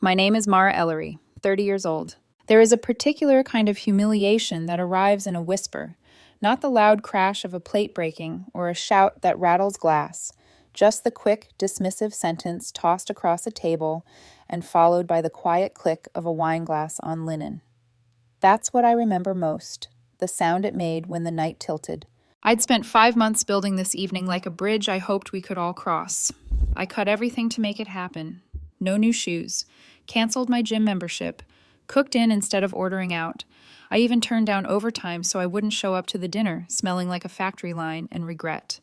My name is Mara Ellery, 30 years old. There is a particular kind of humiliation that arrives in a whisper, not the loud crash of a plate breaking or a shout that rattles glass, just the quick, dismissive sentence tossed across a table and followed by the quiet click of a wine glass on linen. That's what I remember most, the sound it made when the night tilted. I'd spent 5 months building this evening like a bridge I hoped we could all cross. I cut everything to make it happen. No new shoes. Canceled my gym membership. Cooked in instead of ordering out. I even turned down overtime so I wouldn't show up to the dinner, smelling like a factory line and regret.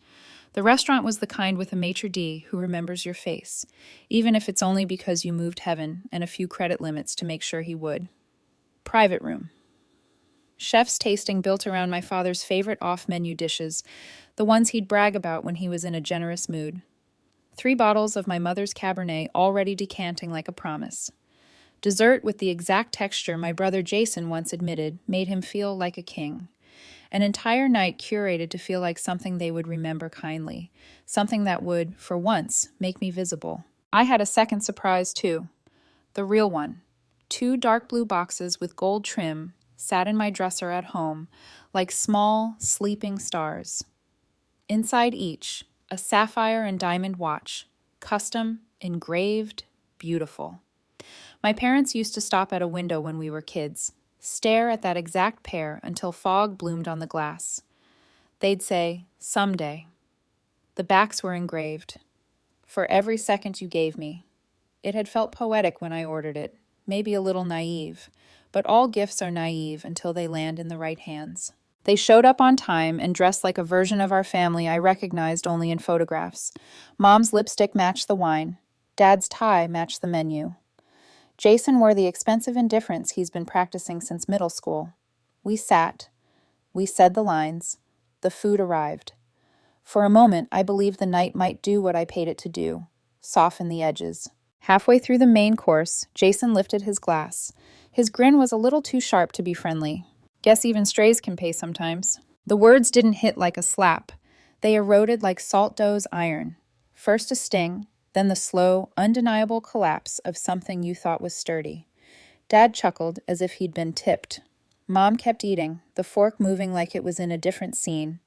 The restaurant was the kind with a maitre d' who remembers your face, even if it's only because you moved heaven and a few credit limits to make sure he would. Private room. Chef's tasting built around my father's favorite off-menu dishes, the ones he'd brag about when he was in a generous mood. 3 bottles of my mother's Cabernet already decanting like a promise. Dessert with the exact texture my brother Jason once admitted made him feel like a king. An entire night curated to feel like something they would remember kindly, something that would, for once, make me visible. I had a second surprise, too. The real one. 2 dark blue boxes with gold trim sat in my dresser at home, like small, sleeping stars. Inside each, a sapphire and diamond watch, custom, engraved, beautiful. My parents used to stop at a window when we were kids, stare at that exact pair until fog bloomed on the glass. They'd say, "Someday." The backs were engraved. "For every second you gave me." It had felt poetic when I ordered it, maybe a little naive, but all gifts are naive until they land in the right hands. They showed up on time and dressed like a version of our family I recognized only in photographs. Mom's lipstick matched the wine. Dad's tie matched the menu. Jason wore the expensive indifference he's been practicing since middle school. We sat. We said the lines. The food arrived. For a moment, I believed the night might do what I paid it to do, soften the edges. Halfway through the main course, Jason lifted his glass. His grin was a little too sharp to be friendly. Guess even strays can pay sometimes. The words didn't hit like a slap. They eroded like salt dough's iron. First a sting, then the slow, undeniable collapse of something you thought was sturdy. Dad chuckled as if he'd been tipped. Mom kept eating, the fork moving like it was in a different scene.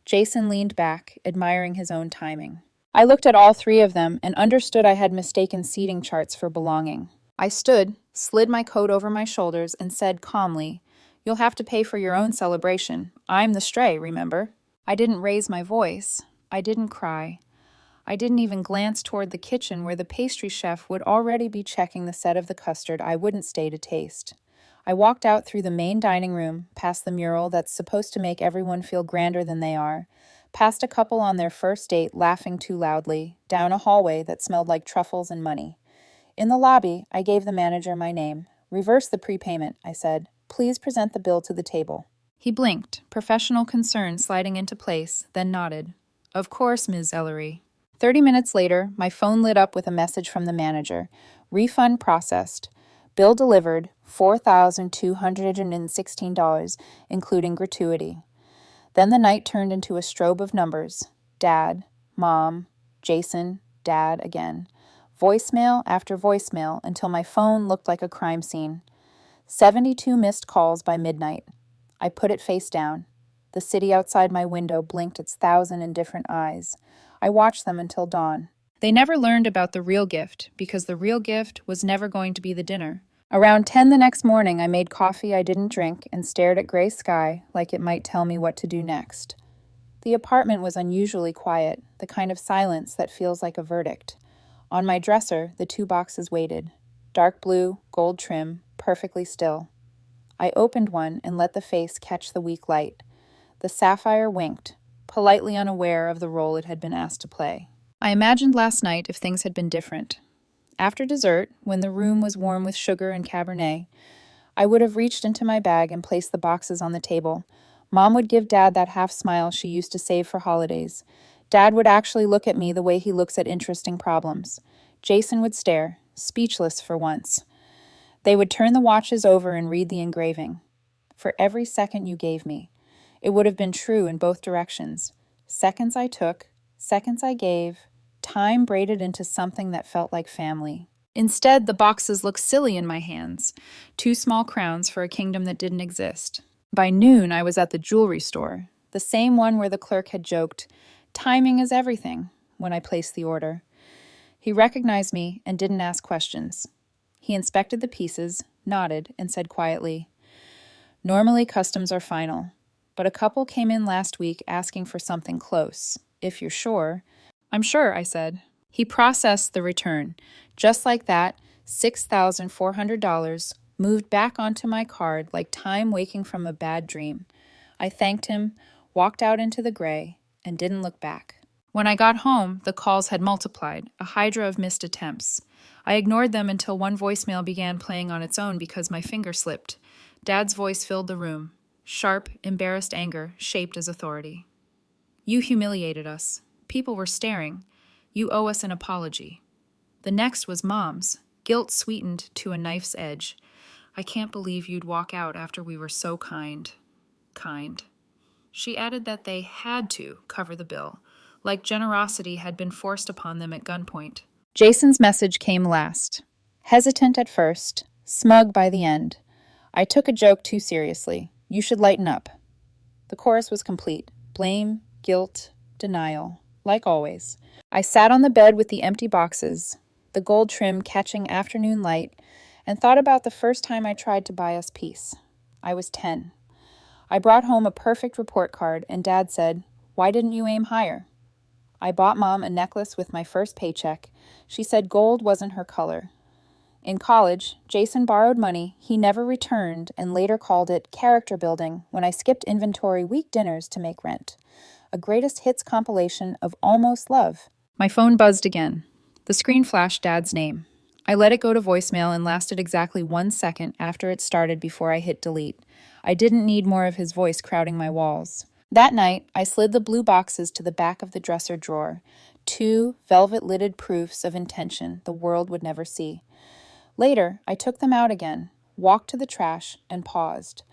Jason leaned back, admiring his own timing. I looked at all 3 of them and understood I had mistaken seating charts for belonging. I stood, slid my coat over my shoulders, and said calmly, "You'll have to pay for your own celebration. I'm the stray, remember?" I didn't raise my voice. I didn't cry. I didn't even glance toward the kitchen where the pastry chef would already be checking the set of the custard I wouldn't stay to taste. I walked out through the main dining room, past the mural that's supposed to make everyone feel grander than they are, past a couple on their first date laughing too loudly, down a hallway that smelled like truffles and money. In the lobby, I gave the manager my name. "Reverse the prepayment," I said. "Please present the bill to the table." He blinked, professional concern sliding into place, then nodded. "Of course, Ms. Ellery." 30 minutes later, my phone lit up with a message from the manager. Refund processed. Bill delivered, $4,216, including gratuity. Then the night turned into a strobe of numbers. Dad, Mom, Jason, Dad again. Voicemail after voicemail until my phone looked like a crime scene. 72 missed calls by midnight. I put it face down. The city outside my window blinked its 1,000 indifferent eyes. I watched them until dawn. They never learned about the real gift, because the real gift was never going to be the dinner. Around 10 the next morning, I made coffee I didn't drink and stared at gray sky like it might tell me what to do next. The apartment was unusually quiet, the kind of silence that feels like a verdict. On my dresser, the 2 boxes waited. Dark blue, gold trim, perfectly still. I opened one and let the face catch the weak light. The sapphire winked, politely unaware of the role it had been asked to play. I imagined last night if things had been different. After dessert, when the room was warm with sugar and Cabernet, I would have reached into my bag and placed the boxes on the table. Mom would give Dad that half smile she used to save for holidays. Dad would actually look at me the way he looks at interesting problems. Jason would stare, speechless for once. They would turn the watches over and read the engraving. "For every second you gave me." It would have been true in both directions. Seconds I took, seconds I gave, time braided into something that felt like family. Instead, the boxes looked silly in my hands, 2 small crowns for a kingdom that didn't exist. By noon, I was at the jewelry store, the same one where the clerk had joked, "Timing is everything," when I placed the order. He recognized me and didn't ask questions. He inspected the pieces, nodded, and said quietly, "Normally customs are final, but a couple came in last week asking for something close. If you're sure." "I'm sure," I said. He processed the return. Just like that, $6,400 moved back onto my card like time waking from a bad dream. I thanked him, walked out into the gray, and didn't look back. When I got home, the calls had multiplied, a hydra of missed attempts. I ignored them until one voicemail began playing on its own because my finger slipped. Dad's voice filled the room. Sharp, embarrassed anger shaped as authority. "You humiliated us. People were staring. You owe us an apology." The next was Mom's, guilt sweetened to a knife's edge. "I can't believe you'd walk out after we were so kind." Kind. She added that they had to cover the bill, like generosity had been forced upon them at gunpoint. Jason's message came last. Hesitant at first, smug by the end. "I took a joke too seriously. You should lighten up." The chorus was complete. Blame, guilt, denial, like always. I sat on the bed with the empty boxes, the gold trim catching afternoon light, and thought about the first time I tried to buy us peace. I was 10. I brought home a perfect report card, and Dad said, "Why didn't you aim higher?" I bought Mom a necklace with my first paycheck. She said gold wasn't her color. In college, Jason borrowed money he never returned and later called it character building when I skipped inventory week dinners to make rent. A greatest hits compilation of almost love. My phone buzzed again. The screen flashed Dad's name. I let it go to voicemail and lasted exactly 1 second after it started before I hit delete. I didn't need more of his voice crowding my walls. That night, I slid the blue boxes to the back of the dresser drawer, 2 velvet-lidded proofs of intention the world would never see. Later, I took them out again, walked to the trash, and paused.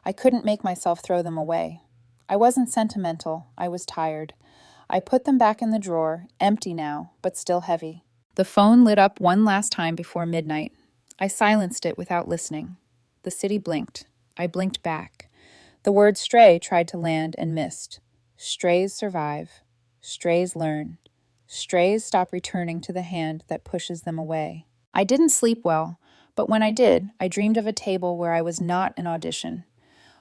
I couldn't make myself throw them away. I wasn't sentimental, I was tired. I put them back in the drawer, empty now, but still heavy. The phone lit up one last time before midnight. I silenced it without listening. The city blinked. I blinked back. The word stray tried to land and missed. Strays survive. Strays learn. Strays stop returning to the hand that pushes them away. I didn't sleep well, but when I did, I dreamed of a table where I was not an audition,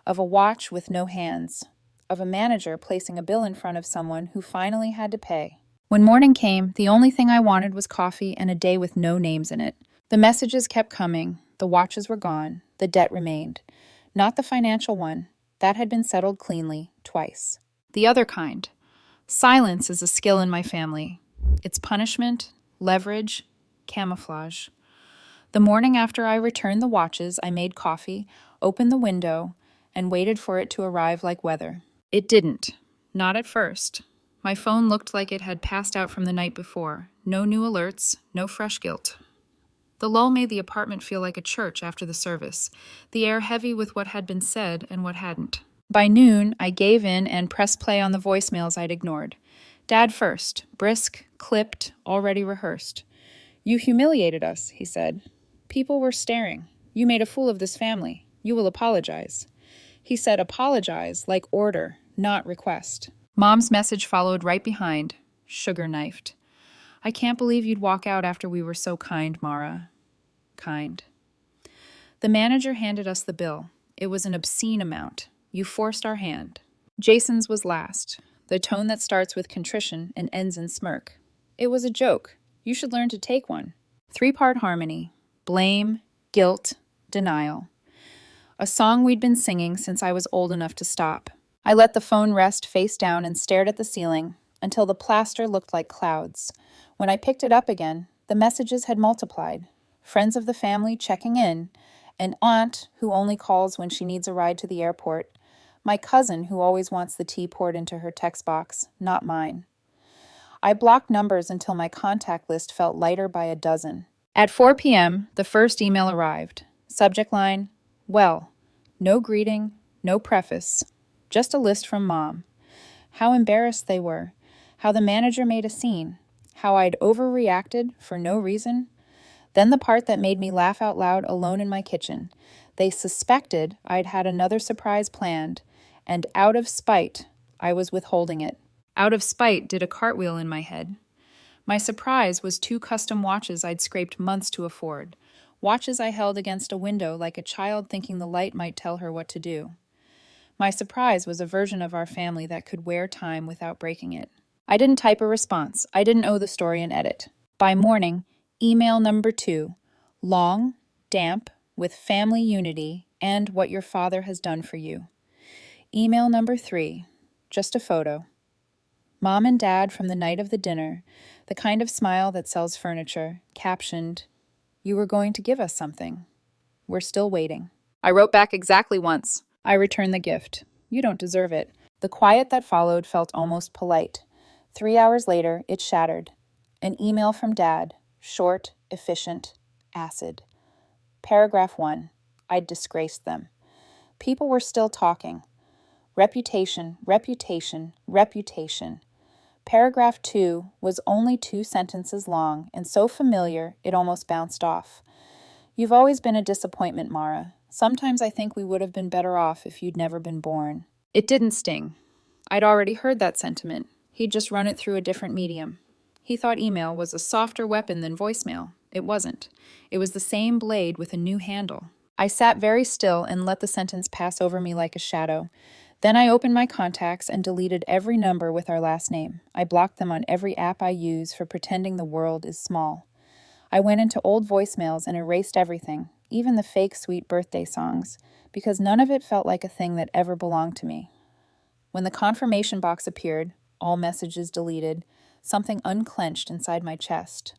of a watch with no hands, of a manager placing a bill in front of someone who finally had to pay. When morning came, the only thing I wanted was coffee and a day with no names in it. The messages kept coming, the watches were gone, the debt remained. Not the financial one. That had been settled cleanly, twice. The other kind. Silence is a skill in my family. It's punishment, leverage, camouflage. The morning after I returned the watches, I made coffee, opened the window, and waited for it to arrive like weather. It didn't. Not at first. My phone looked like it had passed out from the night before. No new alerts, no fresh guilt. The lull made the apartment feel like a church after the service, the air heavy with what had been said and what hadn't. By noon, I gave in and pressed play on the voicemails I'd ignored. Dad first, brisk, clipped, already rehearsed. "You humiliated us," he said. "People were staring. You made a fool of this family. You will apologize." He said apologize like order, not request. Mom's message followed right behind, sugar-knifed. "I can't believe you'd walk out after we were so kind, Mara." Kind. The manager handed us the bill. It was an obscene amount. You forced our hand. Jason's was last, the tone that starts with contrition and ends in smirk. It was a joke. You should learn to take one. 3-part harmony. Blame, guilt, denial. A song we'd been singing since I was old enough to stop. I let the phone rest face down and stared at the ceiling until the plaster looked like clouds. When I picked it up again, the messages had multiplied. Friends of the family checking in, an aunt who only calls when she needs a ride to the airport, my cousin who always wants the tea poured into her text box, not mine. I blocked numbers until my contact list felt lighter by a dozen. At 4 p.m., the first email arrived. Subject line, "Well." No greeting, no preface, just a list from Mom. How embarrassed they were, how the manager made a scene, how I'd overreacted for no reason. Then the part that made me laugh out loud alone in my kitchen. They suspected I'd had another surprise planned, and out of spite, I was withholding it. Out of spite did a cartwheel in my head. My surprise was 2 custom watches I'd scraped months to afford, watches I held against a window like a child thinking the light might tell her what to do. My surprise was a version of our family that could wear time without breaking it. I didn't type a response. I didn't owe the story an edit. By morning, email number 2, long, damp, with family unity and what your father has done for you. Email number 3, just a photo. Mom and Dad from the night of the dinner, the kind of smile that sells furniture, captioned, "You were going to give us something. We're still waiting." I wrote back exactly once. I returned the gift. You don't deserve it. The quiet that followed felt almost polite. 3 hours later, it shattered. An email from Dad, short, efficient, acid. Paragraph 1. I'd disgraced them. People were still talking. Reputation, reputation, reputation. Paragraph 2 was only 2 sentences long and so familiar it almost bounced off. You've always been a disappointment, Mara. Sometimes I think we would have been better off if you'd never been born. It didn't sting. I'd already heard that sentiment. He'd just run it through a different medium. He thought email was a softer weapon than voicemail. It wasn't. It was the same blade with a new handle. I sat very still and let the sentence pass over me like a shadow. Then I opened my contacts and deleted every number with our last name. I blocked them on every app I use for pretending the world is small. I went into old voicemails and erased everything, even the fake sweet birthday songs, because none of it felt like a thing that ever belonged to me. When the confirmation box appeared, all messages deleted, something unclenched inside my chest.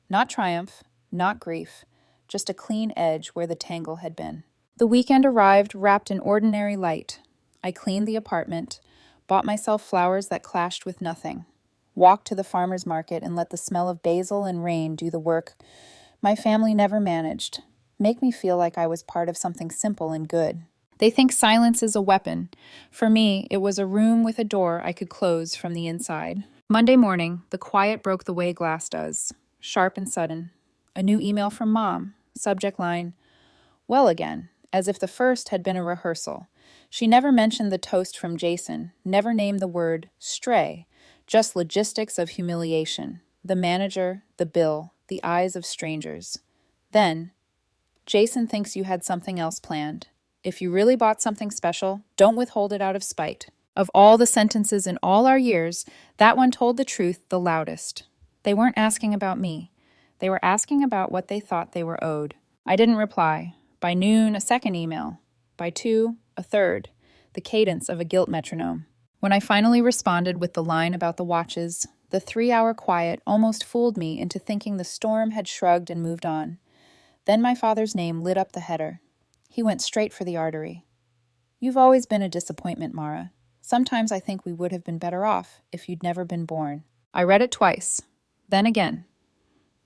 Not triumph, not grief, just a clean edge where the tangle had been. The weekend arrived wrapped in ordinary light. I cleaned the apartment, bought myself flowers that clashed with nothing, walked to the farmer's market and let the smell of basil and rain do the work my family never managed, make me feel like I was part of something simple and good. They think silence is a weapon. For me, it was a room with a door I could close from the inside. Monday morning, the quiet broke the way glass does, sharp and sudden. A new email from Mom, subject line, "Well again," as if the first had been a rehearsal. She never mentioned the toast from Jason, never named the word stray, just logistics of humiliation, the manager, the bill, the eyes of strangers. Then, Jason thinks you had something else planned. If you really bought something special, don't withhold it out of spite. Of all the sentences in all our years, that one told the truth the loudest. They weren't asking about me. They were asking about what they thought they were owed. I didn't reply. By noon, a second email. By 2, a third. The cadence of a guilt metronome. When I finally responded with the line about the watches, the 3-hour quiet almost fooled me into thinking the storm had shrugged and moved on. Then my father's name lit up the header. He went straight for the artery. You've always been a disappointment, Mara. Sometimes I think we would have been better off if you'd never been born. I read it twice, then again.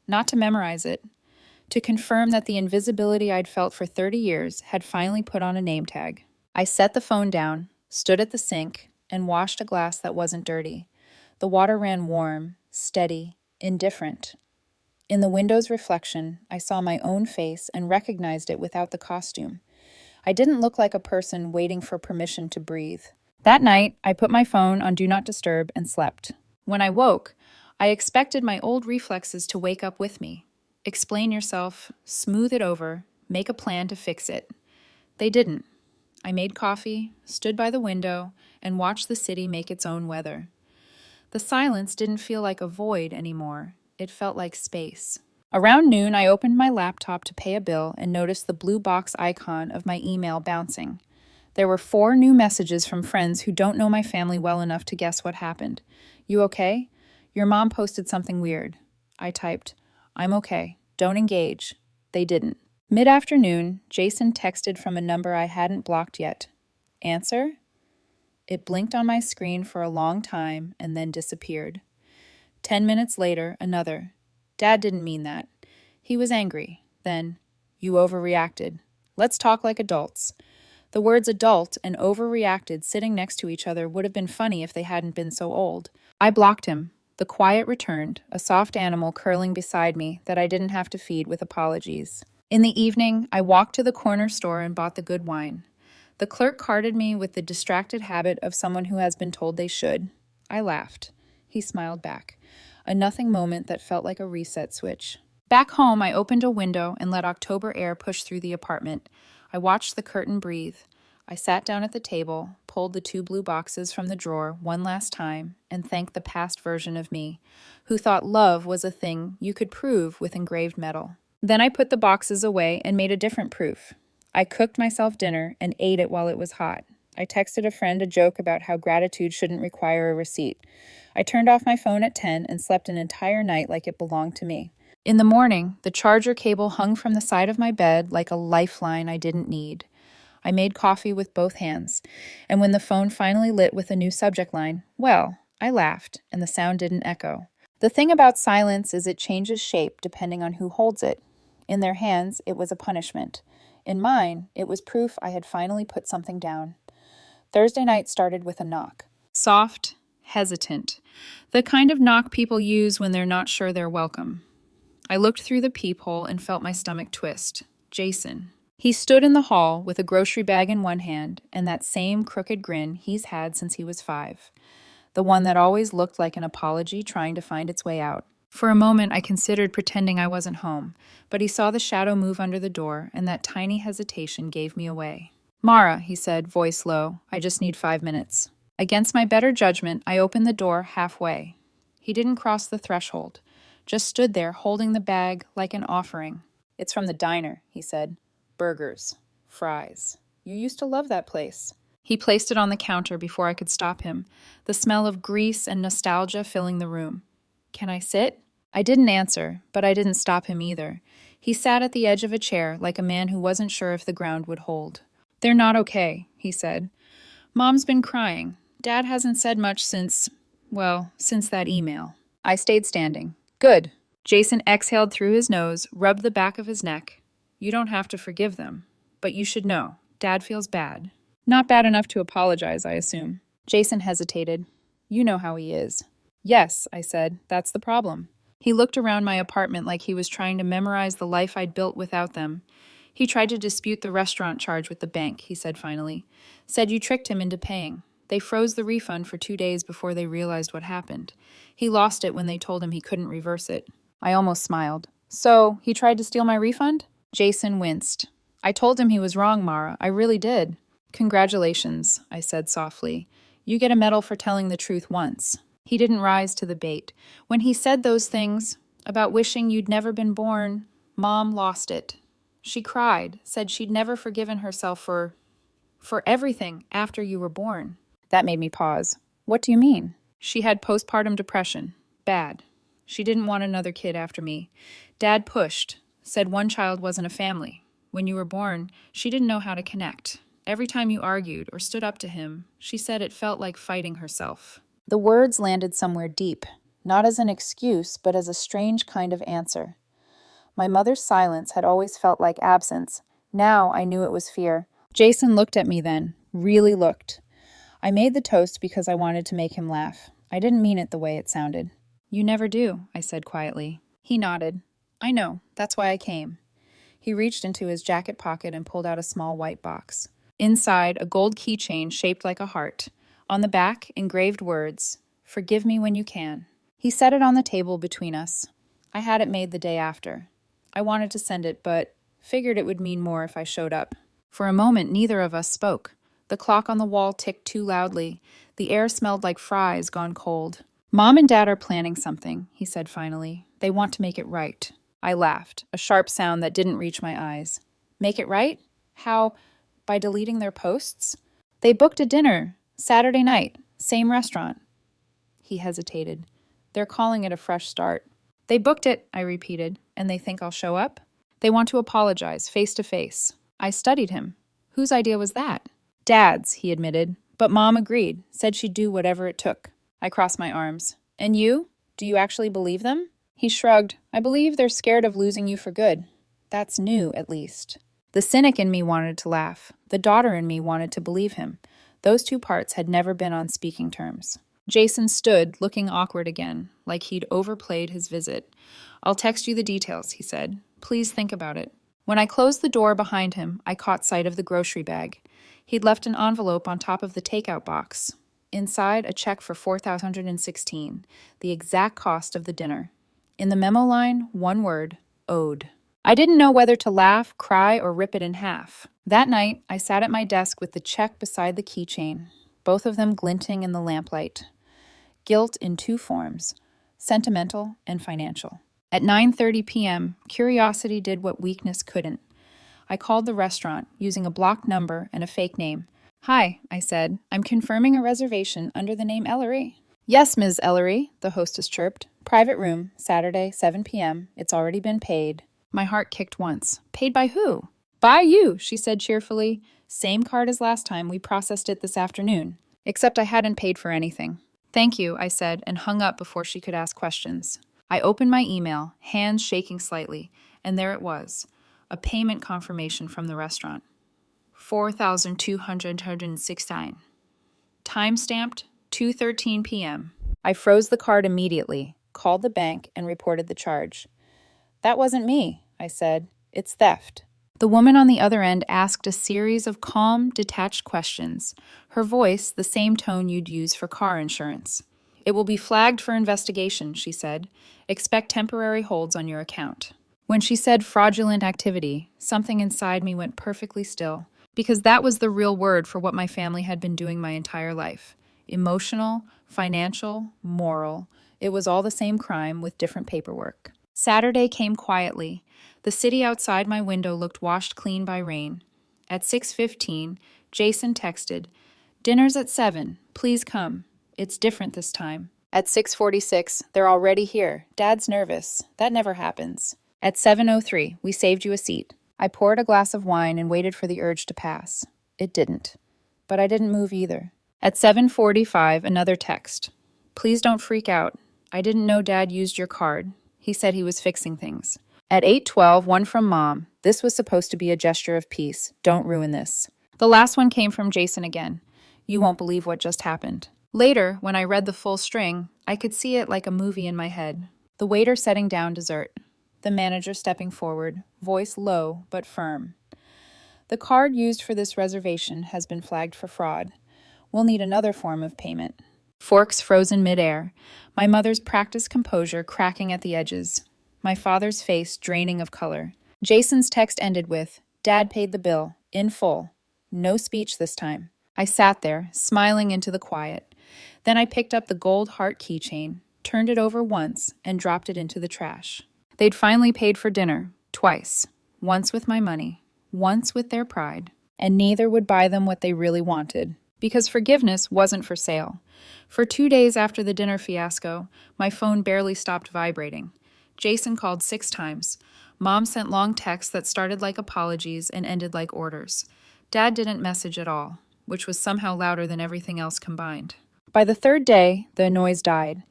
Not to memorize it, to confirm that the invisibility I'd felt for 30 years had finally put on a name tag. I set the phone down, stood at the sink, and washed a glass that wasn't dirty. The water ran warm, steady, indifferent. In the window's reflection, I saw my own face and recognized it without the costume. I didn't look like a person waiting for permission to breathe. That night, I put my phone on Do Not Disturb and slept. When I woke, I expected my old reflexes to wake up with me. Explain yourself, smooth it over, make a plan to fix it. They didn't. I made coffee, stood by the window, and watched the city make its own weather. The silence didn't feel like a void anymore. It felt like space. Around noon, I opened my laptop to pay a bill and noticed the blue box icon of my email bouncing. There were 4 new messages from friends who don't know my family well enough to guess what happened. You okay? Your mom posted something weird. I typed, I'm okay. Don't engage. They didn't. Mid-afternoon, Jason texted from a number I hadn't blocked yet. Answer? It blinked on my screen for a long time and then disappeared. 10 minutes later, another. Dad didn't mean that. He was angry. Then, you overreacted. Let's talk like adults. The words adult and overreacted sitting next to each other would have been funny if they hadn't been so old. I blocked him. The quiet returned, a soft animal curling beside me that I didn't have to feed with apologies. In the evening, I walked to the corner store and bought the good wine. The clerk carded me with the distracted habit of someone who has been told they should. I laughed. He smiled back. A nothing moment that felt like a reset switch. Back home, I opened a window and let October air push through the apartment. I watched the curtain breathe. I sat down at the table, pulled the 2 blue boxes from the drawer one last time, and thanked the past version of me, who thought love was a thing you could prove with engraved metal. Then I put the boxes away and made a different proof. I cooked myself dinner and ate it while it was hot. I texted a friend a joke about how gratitude shouldn't require a receipt. I turned off my phone at 10 and slept an entire night like it belonged to me. In the morning, the charger cable hung from the side of my bed like a lifeline I didn't need. I made coffee with both hands, and when the phone finally lit with a new subject line, well, I laughed, and the sound didn't echo. The thing about silence is it changes shape depending on who holds it. In their hands, it was a punishment. In mine, it was proof I had finally put something down. Thursday night started with a knock. Soft, hesitant. The kind of knock people use when they're not sure they're welcome. I looked through the peephole and felt my stomach twist. Jason. He stood in the hall with a grocery bag in one hand and that same crooked grin he's had since he was 5. The one that always looked like an apology trying to find its way out. For a moment, I considered pretending I wasn't home, but he saw the shadow move under the door, and that tiny hesitation gave me away. "Mara," he said, voice low, "I just need 5 minutes." Against my better judgment, I opened the door halfway. He didn't cross the threshold, just stood there holding the bag like an offering. "It's from the diner," he said. "Burgers. Fries. You used to love that place." He placed it on the counter before I could stop him, the smell of grease and nostalgia filling the room. "Can I sit?" I didn't answer, but I didn't stop him either. He sat at the edge of a chair like a man who wasn't sure if the ground would hold. "They're not okay," he said. "Mom's been crying. Dad hasn't said much since that email." I stayed standing. "Good." Jason exhaled through his nose, rubbed the back of his neck. "You don't have to forgive them, but you should know. Dad feels bad." "Not bad enough to apologize, I assume." Jason hesitated. "You know how he is." "Yes," I said, "that's the problem." He looked around my apartment like he was trying to memorize the life I'd built without them. He tried to dispute the restaurant charge with the bank, he said finally. Said you tricked him into paying. They froze the refund for 2 days before they realized what happened. He lost it when they told him he couldn't reverse it. I almost smiled. "So, he tried to steal my refund?" Jason winced. "I told him he was wrong, Mara. I really did." "Congratulations," I said softly. "You get a medal for telling the truth once." He didn't rise to the bait. When he said those things about wishing you'd never been born, Mom lost it. She cried, said she'd never forgiven herself for everything after you were born. That made me pause. "What do you mean?" "She had postpartum depression. Bad. She didn't want another kid after me. Dad pushed, said one child wasn't a family. When you were born, she didn't know how to connect. Every time you argued or stood up to him, she said it felt like fighting herself." The words landed somewhere deep, not as an excuse, but as a strange kind of answer. My mother's silence had always felt like absence. Now I knew it was fear. Jason looked at me then, really looked. I made the toast because I wanted to make him laugh. I didn't mean it the way it sounded. "You never do," I said quietly. He nodded. "I know, that's why I came." He reached into his jacket pocket and pulled out a small white box. Inside, a gold keychain shaped like a heart. On the back, engraved words, "Forgive me when you can." He set it on the table between us. I had it made the day after. I wanted to send it, but figured it would mean more if I showed up. For a moment, neither of us spoke. The clock on the wall ticked too loudly. The air smelled like fries gone cold. "Mom and Dad are planning something," he said finally. "They want to make it right." I laughed, a sharp sound that didn't reach my eyes. "Make it right? How? By deleting their posts?" "They booked a dinner. Saturday night. Same restaurant." He hesitated. "They're calling it a fresh start." "They booked it," I repeated, "and they think I'll show up?" "They want to apologize, face to face." I studied him. "Whose idea was that?" "Dad's," he admitted. "But Mom agreed, said she'd do whatever it took." I crossed my arms. "And you? Do you actually believe them?" He shrugged. "I believe they're scared of losing you for good. That's new, at least." The cynic in me wanted to laugh. The daughter in me wanted to believe him. Those two parts had never been on speaking terms. Jason stood, looking awkward again, like he'd overplayed his visit. "I'll text you the details," he said. "Please think about it." When I closed the door behind him, I caught sight of the grocery bag. He'd left an envelope on top of the takeout box. Inside, a check for $4,116, the exact cost of the dinner. In the memo line, one word, owed. I didn't know whether to laugh, cry, or rip it in half. That night, I sat at my desk with the check beside the keychain, both of them glinting in the lamplight. Guilt in two forms, sentimental and financial. At 9:30 p.m., curiosity did what weakness couldn't. I called the restaurant, using a blocked number and a fake name. "Hi," I said. "I'm confirming a reservation under the name Ellery." "Yes, Ms. Ellery," the hostess chirped. "Private room, Saturday, 7 p.m. It's already been paid." My heart kicked once. "Paid by who?" "By you," she said cheerfully. "Same card as last time. We processed it this afternoon. Except I hadn't paid for anything." "Thank you," I said, and hung up before she could ask questions. I opened my email, hands shaking slightly, and there it was, a payment confirmation from the restaurant. $4,216. Time stamped 2:13 p.m. I froze the card immediately, called the bank, and reported the charge. "That wasn't me," I said. "It's theft." The woman on the other end asked a series of calm, detached questions, her voice the same tone you'd use for car insurance. "It will be flagged for investigation," she said. "Expect temporary holds on your account." When she said fraudulent activity, something inside me went perfectly still, because that was the real word for what my family had been doing my entire life. Emotional, financial, moral. It was all the same crime with different paperwork. Saturday came quietly. The city outside my window looked washed clean by rain. At 6:15, Jason texted, "Dinner's at 7. Please come. It's different this time." At 6:46, "They're already here. Dad's nervous. That never happens." At 7:03, "We saved you a seat." I poured a glass of wine and waited for the urge to pass. It didn't. But I didn't move either. At 7:45, another text. "Please don't freak out. I didn't know Dad used your card. He said he was fixing things." At 8:12, one from Mom. "This was supposed to be a gesture of peace. Don't ruin this." The last one came from Jason again. "You won't believe what just happened." Later, when I read the full string, I could see it like a movie in my head. The waiter setting down dessert. The manager stepping forward, voice low but firm. "The card used for this reservation has been flagged for fraud. We'll need another form of payment." Forks frozen midair. My mother's practiced composure cracking at the edges. My father's face draining of color. Jason's text ended with, "Dad paid the bill, in full. No speech this time." I sat there, smiling into the quiet. Then I picked up the gold heart keychain, turned it over once, and dropped it into the trash. They'd finally paid for dinner, twice. Once with my money, once with their pride. And neither would buy them what they really wanted, because forgiveness wasn't for sale. For 2 days after the dinner fiasco, my phone barely stopped vibrating. Jason called 6 times. Mom sent long texts that started like apologies and ended like orders. Dad didn't message at all, which was somehow louder than everything else combined. By the 3rd day, the noise died.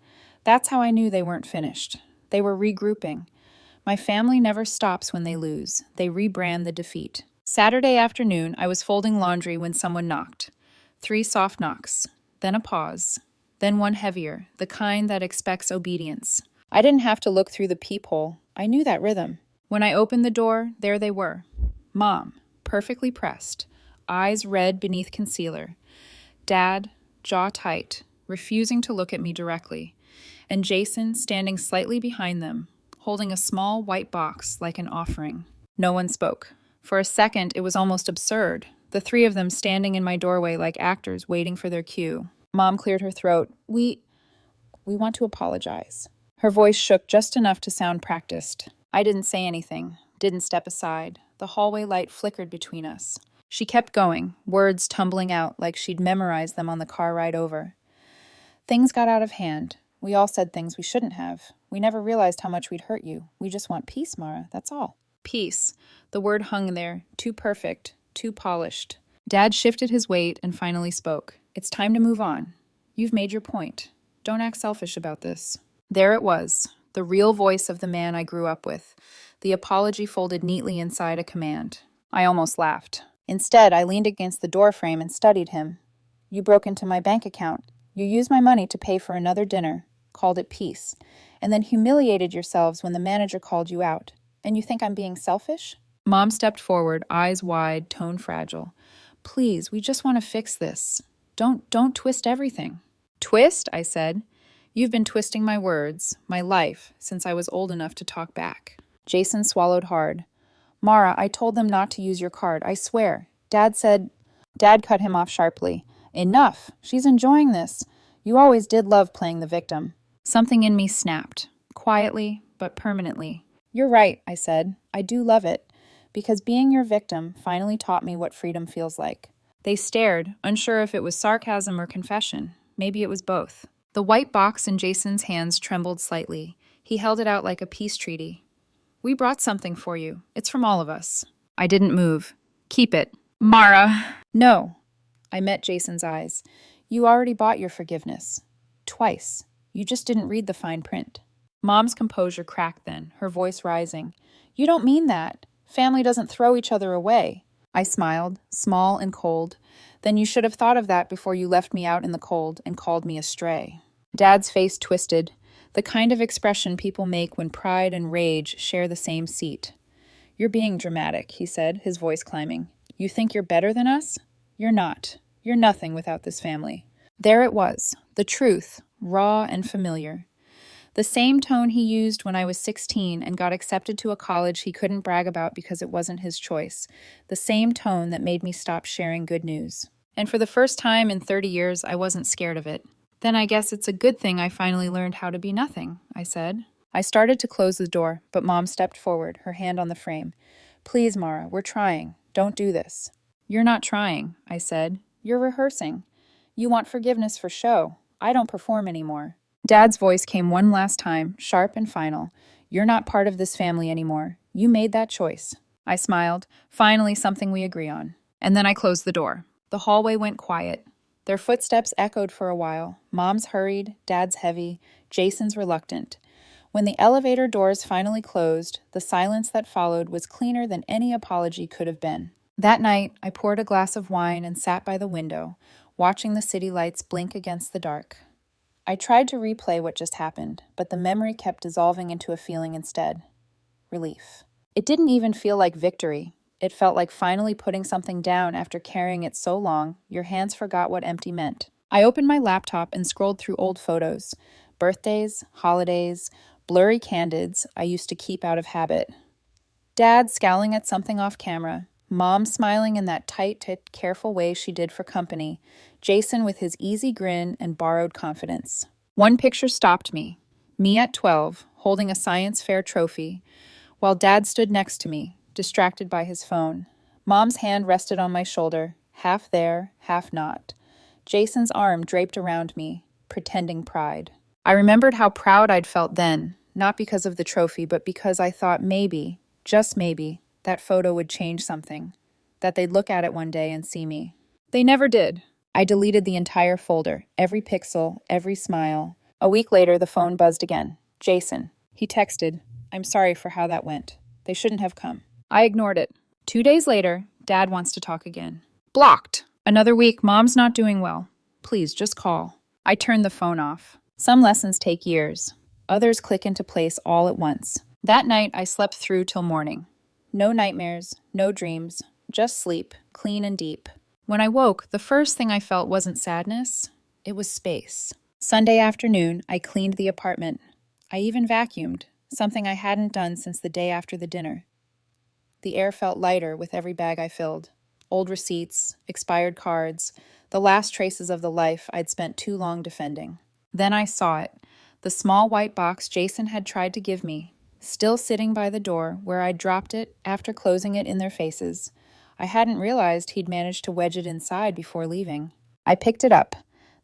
That's how I knew they weren't finished. They were regrouping. My family never stops when they lose. They rebrand the defeat. Saturday afternoon, I was folding laundry when someone knocked. 3 soft knocks, then a pause, then one heavier, the kind that expects obedience. I didn't have to look through the peephole. I knew that rhythm. When I opened the door, there they were. Mom, perfectly pressed, eyes red beneath concealer. Dad, jaw tight, refusing to look at me directly. And Jason standing slightly behind them, holding a small white box like an offering. No one spoke. For a second, it was almost absurd, the 3 of them standing in my doorway like actors waiting for their cue. Mom cleared her throat. We want to apologize." Her voice shook just enough to sound practiced. I didn't say anything, didn't step aside. The hallway light flickered between us. She kept going, words tumbling out like she'd memorized them on the car ride over. "Things got out of hand. We all said things we shouldn't have. We never realized how much we'd hurt you. We just want peace, Mara, that's all." Peace. The word hung there, too perfect, too polished. Dad shifted his weight and finally spoke. "It's time to move on. You've made your point. Don't act selfish about this." There it was, the real voice of the man I grew up with, the apology folded neatly inside a command. I almost laughed. Instead, I leaned against the doorframe and studied him. "You broke into my bank account. You used my money to pay for another dinner, called it peace, and then humiliated yourselves when the manager called you out. And you think I'm being selfish?" Mom stepped forward, eyes wide, tone fragile. "Please, we just want to fix this. Don't twist everything." "Twist?" I said. "You've been twisting my words, my life, since I was old enough to talk back." Jason swallowed hard. "Mara, I told them not to use your card, I swear. Dad cut him off sharply. "Enough! She's enjoying this. You always did love playing the victim." Something in me snapped, quietly but permanently. "You're right," I said. "I do love it, because being your victim finally taught me what freedom feels like." They stared, unsure if it was sarcasm or confession. Maybe it was both. The white box in Jason's hands trembled slightly. He held it out like a peace treaty. "We brought something for you. It's from all of us." I didn't move. "Keep it." "Mara!" "No." I met Jason's eyes. "You already bought your forgiveness. Twice. You just didn't read the fine print." Mom's composure cracked then, her voice rising. "You don't mean that. Family doesn't throw each other away." I smiled, small and cold. "Then you should have thought of that before you left me out in the cold and called me a stray." Dad's face twisted, the kind of expression people make when pride and rage share the same seat. "You're being dramatic," he said, his voice climbing. "You think you're better than us? You're not. You're nothing without this family." There it was, the truth, raw and familiar. The same tone he used when I was 16 and got accepted to a college he couldn't brag about because it wasn't his choice. The same tone that made me stop sharing good news. And for the first time in 30 years, I wasn't scared of it. "Then I guess it's a good thing I finally learned how to be nothing," I said. I started to close the door, but Mom stepped forward, her hand on the frame. "Please, Mara, we're trying. Don't do this." "You're not trying," I said. "You're rehearsing. You want forgiveness for show. I don't perform anymore." Dad's voice came one last time, sharp and final. "You're not part of this family anymore. You made that choice." I smiled. Finally, something we agree on. And then I closed the door. The hallway went quiet. Their footsteps echoed for a while. Mom's hurried, Dad's heavy, Jason's reluctant. When the elevator doors finally closed, the silence that followed was cleaner than any apology could have been. That night, I poured a glass of wine and sat by the window, watching the city lights blink against the dark. I tried to replay what just happened, but the memory kept dissolving into a feeling instead. Relief. It didn't even feel like victory. It felt like finally putting something down after carrying it so long, your hands forgot what empty meant. I opened my laptop and scrolled through old photos. Birthdays, holidays, blurry candids I used to keep out of habit. Dad scowling at something off camera. Mom smiling in that tight, careful way she did for company. Jason with his easy grin and borrowed confidence. One picture stopped me. Me at 12, holding a science fair trophy, while Dad stood next to me, distracted by his phone. Mom's hand rested on my shoulder, half there, half not. Jason's arm draped around me, pretending pride. I remembered how proud I'd felt then, not because of the trophy, but because I thought maybe, just maybe, that photo would change something, that they'd look at it one day and see me. They never did. I deleted the entire folder, every pixel, every smile. A week later, the phone buzzed again. Jason. He texted, "I'm sorry for how that went. They shouldn't have come." I ignored it. 2 days later, Dad wants to talk again. Blocked. Another week, Mom's not doing well. Please, just call. I turned the phone off. Some lessons take years. Others click into place all at once. That night, I slept through till morning. No nightmares, no dreams, just sleep, clean and deep. When I woke, the first thing I felt wasn't sadness, it was space. Sunday afternoon, I cleaned the apartment. I even vacuumed, something I hadn't done since the day after the dinner. The air felt lighter with every bag I filled. Old receipts, expired cards, the last traces of the life I'd spent too long defending. Then I saw it, the small white box Jason had tried to give me, still sitting by the door where I'd dropped it after closing it in their faces. I hadn't realized he'd managed to wedge it inside before leaving. I picked it up.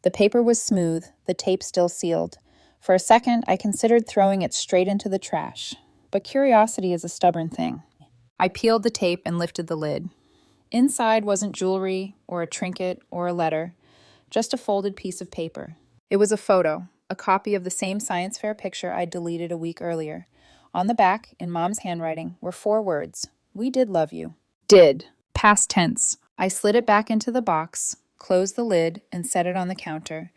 The paper was smooth, the tape still sealed. For a second, I considered throwing it straight into the trash. But curiosity is a stubborn thing. I peeled the tape and lifted the lid. Inside wasn't jewelry, or a trinket, or a letter, just a folded piece of paper. It was a photo, a copy of the same science fair picture I'd deleted a week earlier. On the back, in Mom's handwriting, were 4 words. "We did love you." Did. Past tense. I slid it back into the box, closed the lid, and set it on the counter.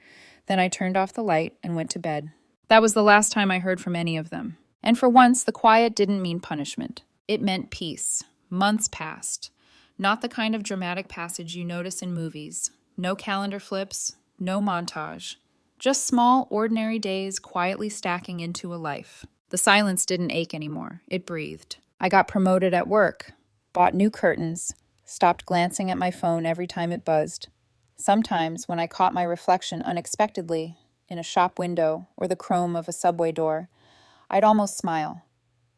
Then I turned off the light and went to bed. That was the last time I heard from any of them. And for once, the quiet didn't mean punishment. It meant peace. Months passed. Not the kind of dramatic passage you notice in movies. No calendar flips, no montage. Just small, ordinary days quietly stacking into a life. The silence didn't ache anymore. It breathed. I got promoted at work, bought new curtains, stopped glancing at my phone every time it buzzed. Sometimes, when I caught my reflection unexpectedly in a shop window or the chrome of a subway door, I'd almost smile.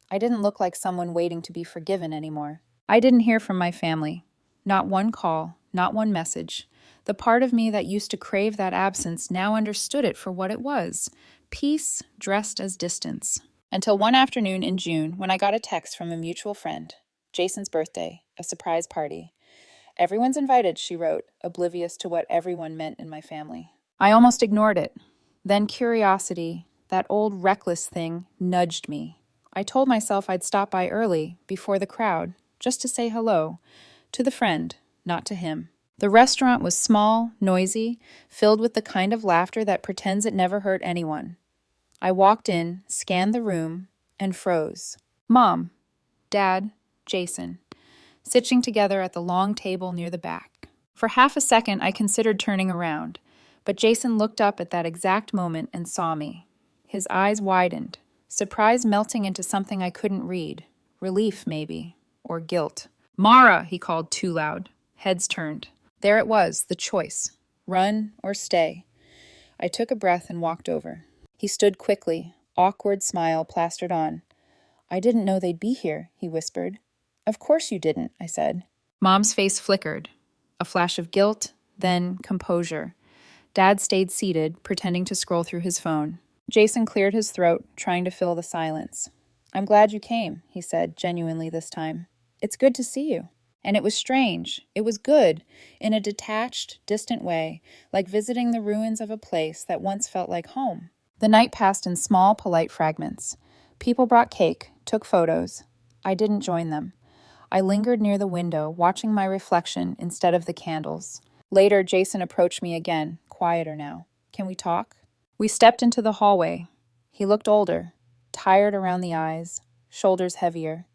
I didn't look like someone waiting to be forgiven anymore. I didn't hear from my family. Not one call, not one message. The part of me that used to crave that absence now understood it for what it was. Peace dressed as distance. Until one afternoon in June when I got a text from a mutual friend. Jason's birthday, a surprise party. Everyone's invited, she wrote, oblivious to what everyone meant in my family. I almost ignored it. Then curiosity, that old reckless thing, nudged me. I told myself I'd stop by early, before the crowd, just to say hello. To the friend, not to him. The restaurant was small, noisy, filled with the kind of laughter that pretends it never hurt anyone. I walked in, scanned the room, and froze. Mom, Dad, Jason, sitting together at the long table near the back. For half a second, I considered turning around, but Jason looked up at that exact moment and saw me. His eyes widened, surprise melting into something I couldn't read. Relief, maybe, or guilt. Mara, he called too loud. Heads turned. There it was, the choice. Run or stay. I took a breath and walked over. He stood quickly, awkward smile plastered on. I didn't know they'd be here, he whispered. Of course you didn't, I said. Mom's face flickered. A flash of guilt, then composure. Dad stayed seated, pretending to scroll through his phone. Jason cleared his throat, trying to fill the silence. I'm glad you came, he said, genuinely this time. It's good to see you. And it was strange. It was good, in a detached, distant way, like visiting the ruins of a place that once felt like home. The night passed in small, polite fragments. People brought cake, took photos. I didn't join them. I lingered near the window, watching my reflection instead of the candles. Later, Jason approached me again, quieter now. Can we talk? We stepped into the hallway. He looked older, tired around the eyes, shoulders heavier.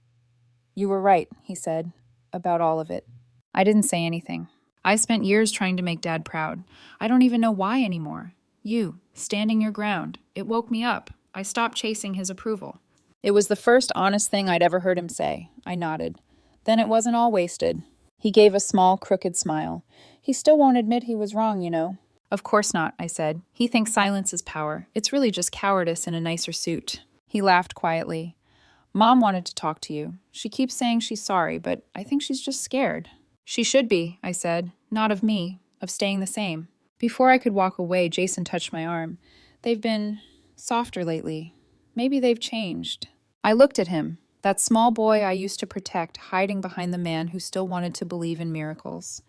You were right, he said, about all of it. I didn't say anything. I spent years trying to make Dad proud. I don't even know why anymore. You, standing your ground. It woke me up. I stopped chasing his approval. It was the first honest thing I'd ever heard him say. I nodded. Then it wasn't all wasted. He gave a small, crooked smile. He still won't admit he was wrong, you know. Of course not, I said. He thinks silence is power. It's really just cowardice in a nicer suit. He laughed quietly. Mom wanted to talk to you. She keeps saying she's sorry, but I think she's just scared. She should be, I said. Not of me, of staying the same. Before I could walk away, Jason touched my arm. They've been softer lately. Maybe they've changed. I looked at him, that small boy I used to protect, hiding behind the man who still wanted to believe in miracles.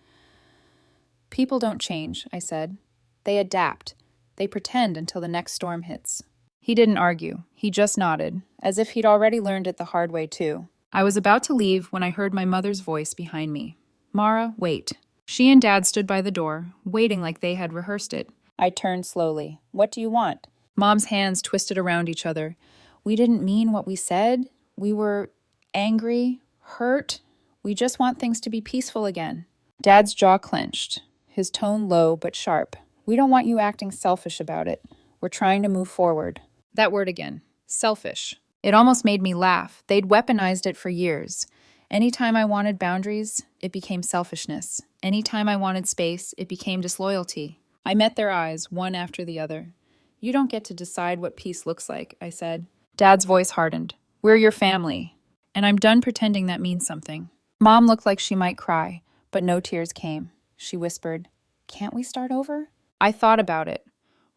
People don't change, I said. They adapt. They pretend until the next storm hits. He didn't argue. He just nodded, as if he'd already learned it the hard way too. I was about to leave when I heard my mother's voice behind me. Mara, wait. She and Dad stood by the door, waiting like they had rehearsed it. I turned slowly. What do you want? Mom's hands twisted around each other. We didn't mean what we said. We were angry, hurt. We just want things to be peaceful again. Dad's jaw clenched, his tone low but sharp. We don't want you acting selfish about it. We're trying to move forward. That word again. Selfish. It almost made me laugh. They'd weaponized it for years. Anytime I wanted boundaries, it became selfishness. Anytime I wanted space, it became disloyalty. I met their eyes, one after the other. You don't get to decide what peace looks like, I said. Dad's voice hardened. We're your family. And I'm done pretending that means something. Mom looked like she might cry, but no tears came. She whispered, Can't we start over? I thought about it.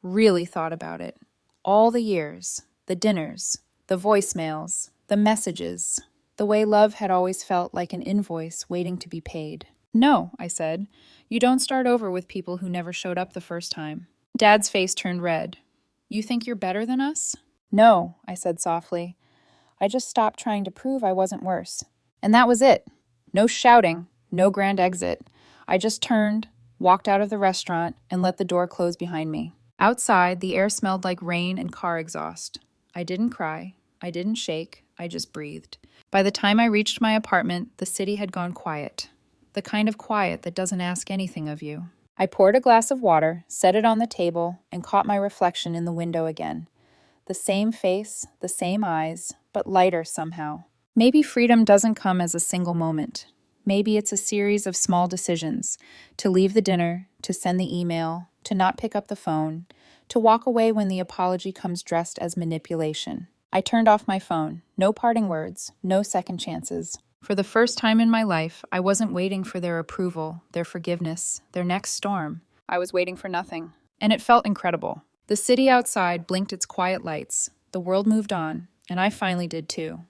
Really thought about it. All the years, the dinners, the voicemails, the messages, the way love had always felt like an invoice waiting to be paid. No, I said. You don't start over with people who never showed up the first time. Dad's face turned red. You think you're better than us? No, I said softly. I just stopped trying to prove I wasn't worse. And that was it. No shouting, no grand exit. I just turned, walked out of the restaurant, and let the door close behind me. Outside, the air smelled like rain and car exhaust. I didn't cry. I didn't shake. I just breathed. By the time I reached my apartment, the city had gone quiet. The kind of quiet that doesn't ask anything of you. I poured a glass of water, set it on the table, and caught my reflection in the window again. The same face, the same eyes, but lighter somehow. Maybe freedom doesn't come as a single moment. Maybe it's a series of small decisions. To leave the dinner, to send the email, to not pick up the phone, to walk away when the apology comes dressed as manipulation. I turned off my phone. No parting words, no second chances. For the first time in my life, I wasn't waiting for their approval, their forgiveness, their next storm. I was waiting for nothing. And it felt incredible. The city outside blinked its quiet lights. The world moved on, and I finally did too.